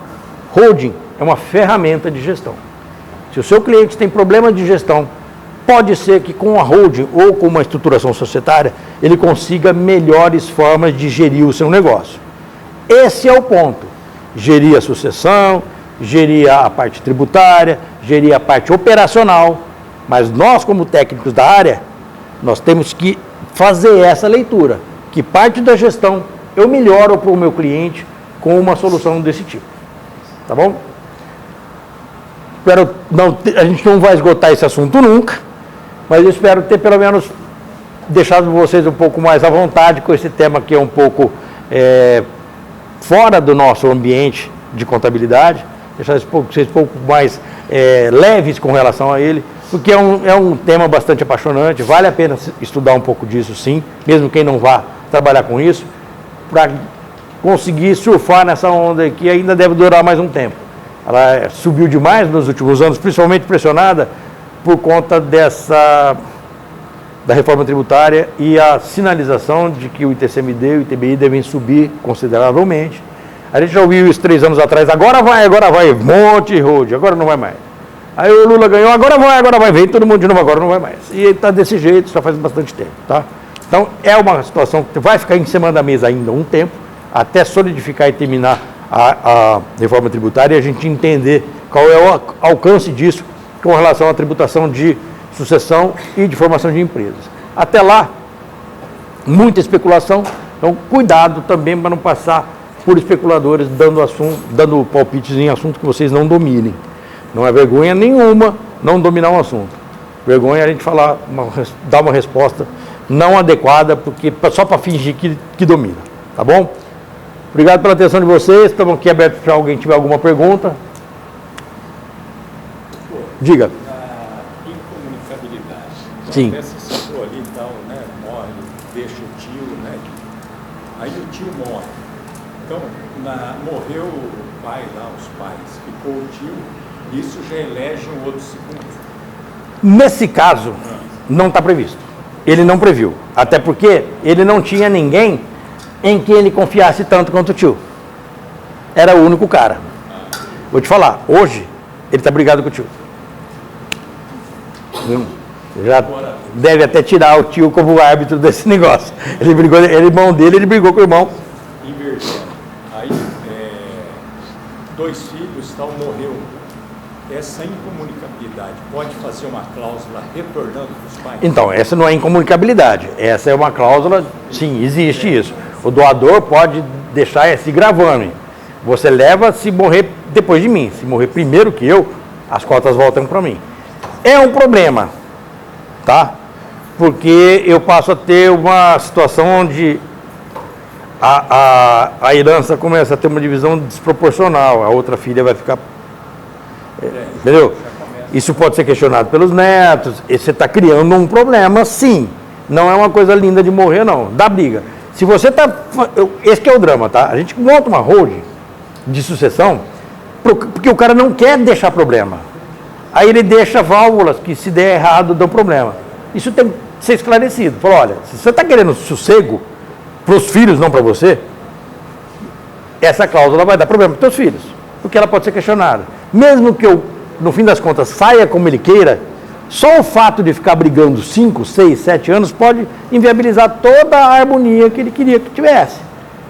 holding é uma ferramenta de gestão. Se o seu cliente tem problemas de gestão, pode ser que com a holding ou com uma estruturação societária, ele consiga melhores formas de gerir o seu negócio. Esse é o ponto. Gerir a sucessão, gerir a parte tributária, gerir a parte operacional, mas nós, como técnicos da área, nós temos que fazer essa leitura, que parte da gestão eu melhoro para o meu cliente com uma solução desse tipo. Tá bom? A gente não vai esgotar esse assunto nunca, mas eu espero ter pelo menos deixado vocês um pouco mais à vontade com esse tema que é um pouco fora do nosso ambiente de contabilidade, deixar vocês um pouco mais leves com relação a ele, porque é um tema bastante apaixonante, vale a pena estudar um pouco disso sim, mesmo quem não vá trabalhar com isso, para conseguir surfar nessa onda que ainda deve durar mais um tempo. Ela subiu demais nos últimos anos, principalmente pressionada por conta da reforma tributária e a sinalização de que o ITCMD e o ITBI devem subir consideravelmente. A gente já ouviu isso 3 anos atrás, agora vai, monte road, agora não vai mais. Aí o Lula ganhou, agora vai, vem todo mundo de novo, agora não vai mais. E está desse jeito, já faz bastante tempo, tá? Então, é uma situação que vai ficar em cima da mesa ainda um tempo, até solidificar e terminar a reforma tributária e a gente entender qual é o alcance disso com relação à tributação de sucessão e de formação de empresas. Até lá, muita especulação, então cuidado também para não passar por especuladores dando palpites em assuntos que vocês não dominem. Não é vergonha nenhuma não dominar um assunto. Vergonha é a gente dar uma resposta não adequada, porque só para fingir que domina, tá bom? Obrigado pela atenção de vocês, estamos aqui abertos para alguém tiver alguma pergunta. Diga. Na incomunicabilidade. Sim. Até você citou ali e tal, né? Morre, deixa o tio, né? Aí o tio morre. Então, morreu o pai lá, os pais, ficou o tio, isso já elege um outro segundo. Nesse caso, não está previsto. Ele não previu. Até porque ele não tinha ninguém em quem ele confiasse tanto quanto o tio. Era o único cara. Vou te falar, hoje ele está brigado com o tio. Já deve até tirar o tio como árbitro desse negócio. Irmão dele, ele brigou com o irmão. Invertendo. Aí, 2 filhos, tal, morreu. Essa incomunicabilidade pode fazer uma cláusula retornando dos pais? Então, essa não é incomunicabilidade. Essa é uma cláusula, sim, existe isso. O doador pode deixar esse gravame. Você leva se morrer depois de mim. Se morrer primeiro que eu, as cotas voltam para mim. É um problema, tá? Porque eu passo a ter uma situação onde a herança começa a ter uma divisão desproporcional. A outra filha vai ficar... Entendeu? Isso pode ser questionado pelos netos. E você está criando um problema, sim. Não é uma coisa linda de morrer, não. Dá briga. Se você está... Esse que é o drama, tá? A gente monta uma holding de sucessão porque o cara não quer deixar problema. Aí ele deixa válvulas que, se der errado, dão problema. Isso tem que ser esclarecido. Fala, olha, se você está querendo sossego para os filhos, não para você, essa cláusula vai dar problema para os teus filhos, porque ela pode ser questionada. Mesmo que eu, no fim das contas, saia como ele queira, só o fato de ficar brigando 5, 6, 7 anos pode inviabilizar toda a harmonia que ele queria que tivesse.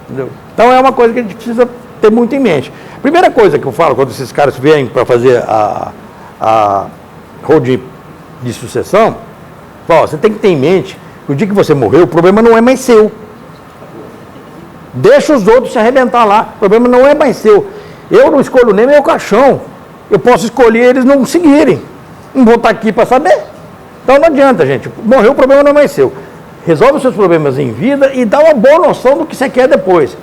Entendeu? Então é uma coisa que a gente precisa ter muito em mente. Primeira coisa que eu falo quando esses caras vêm para fazer a holding de sucessão, você tem que ter em mente que o dia que você morreu, o problema não é mais seu. Deixa os outros se arrebentar lá, o problema não é mais seu. Eu não escolho nem meu caixão. Eu posso escolher eles não seguirem. Não vou estar aqui para saber. Então não adianta, gente. Morreu, o problema não é mais seu. Resolve os seus problemas em vida e dá uma boa noção do que você quer depois.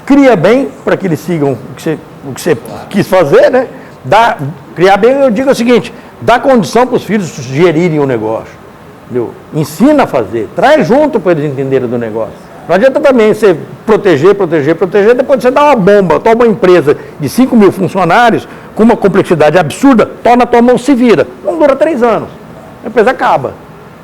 Cria bem para que eles sigam o que você quis fazer, né? Criar bem, eu digo o seguinte, dá condição para os filhos gerirem o negócio. Entendeu? Ensina a fazer, traz junto para eles entenderem do negócio. Não adianta também você proteger, depois você dá uma bomba, toma uma empresa de 5 mil funcionários, com uma complexidade absurda, torna a tua mão se vira. Não dura 3 anos, a empresa acaba.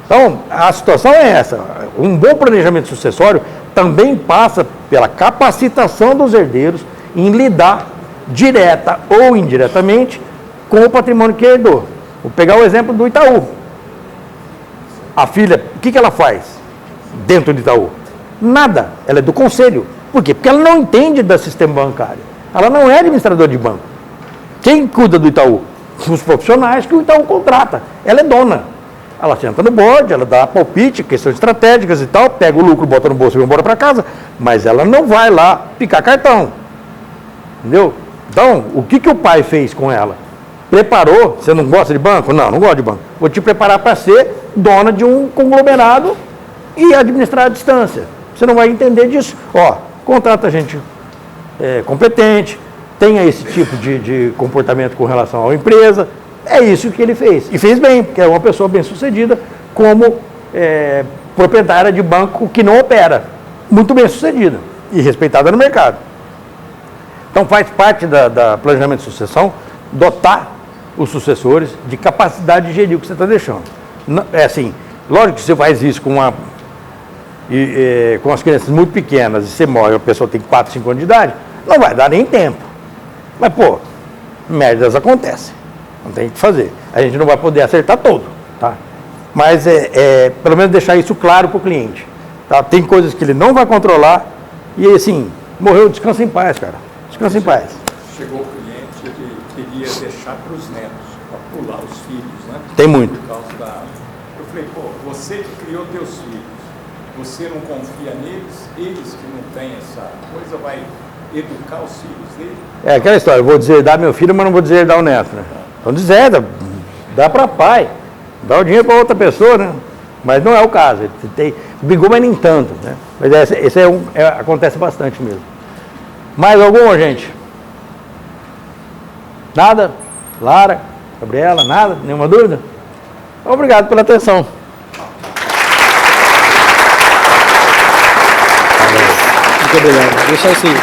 Então, a situação é essa. Um bom planejamento sucessório também passa pela capacitação dos herdeiros em lidar, direta ou indiretamente, com o patrimônio que herdou. Vou pegar o exemplo do Itaú. A filha, o que ela faz dentro do Itaú? Nada. Ela é do conselho. Por quê? Porque ela não entende do sistema bancário. Ela não é administradora de banco. Quem cuida do Itaú? Os profissionais que o Itaú contrata. Ela é dona. Ela senta no board, ela dá palpite, questões estratégicas e tal, pega o lucro, bota no bolso e vai embora para casa, mas ela não vai lá picar cartão. Entendeu? Então, o que o pai fez com ela? Preparou, você não gosta de banco? Não, não gosto de banco. Vou te preparar para ser dona de um conglomerado e administrar à distância. Você não vai entender disso. Contrata gente competente, tenha esse tipo de comportamento com relação à empresa. É isso que ele fez. E fez bem, porque é uma pessoa bem sucedida como proprietária de banco que não opera. Muito bem sucedida e respeitada no mercado. Então faz parte da planejamento de sucessão dotar os sucessores de capacidade de gerir o que você está deixando. É assim, lógico que você faz isso com as crianças muito pequenas e você morre, a pessoa tem 4, 5 anos de idade, não vai dar nem tempo. Mas, merdas acontecem. Não tem o que fazer. A gente não vai poder acertar todo, tá? Mas pelo menos deixar isso claro para o cliente. Tá? Tem coisas que ele não vai controlar e assim, morreu, descansa em paz, cara. Descansa em paz. Chegou o cliente, ele queria deixar para os netos, para pular os filhos, né? Tem muito. Por causa Eu falei, você que criou teus filhos, você não confia neles, eles que não têm essa coisa, vai educar os filhos dele? É aquela história, eu vou deserdar meu filho, mas não vou deserdar o neto, né? Então deserda, dá para pai, dá o dinheiro para outra pessoa, né? Mas não é o caso, brigou, mas nem tanto, né? Mas esse acontece bastante mesmo. Mais alguma, gente? Nada? Lara, Gabriela, nada? Nenhuma dúvida? Obrigado pela atenção. Muito obrigado. Deixa assim.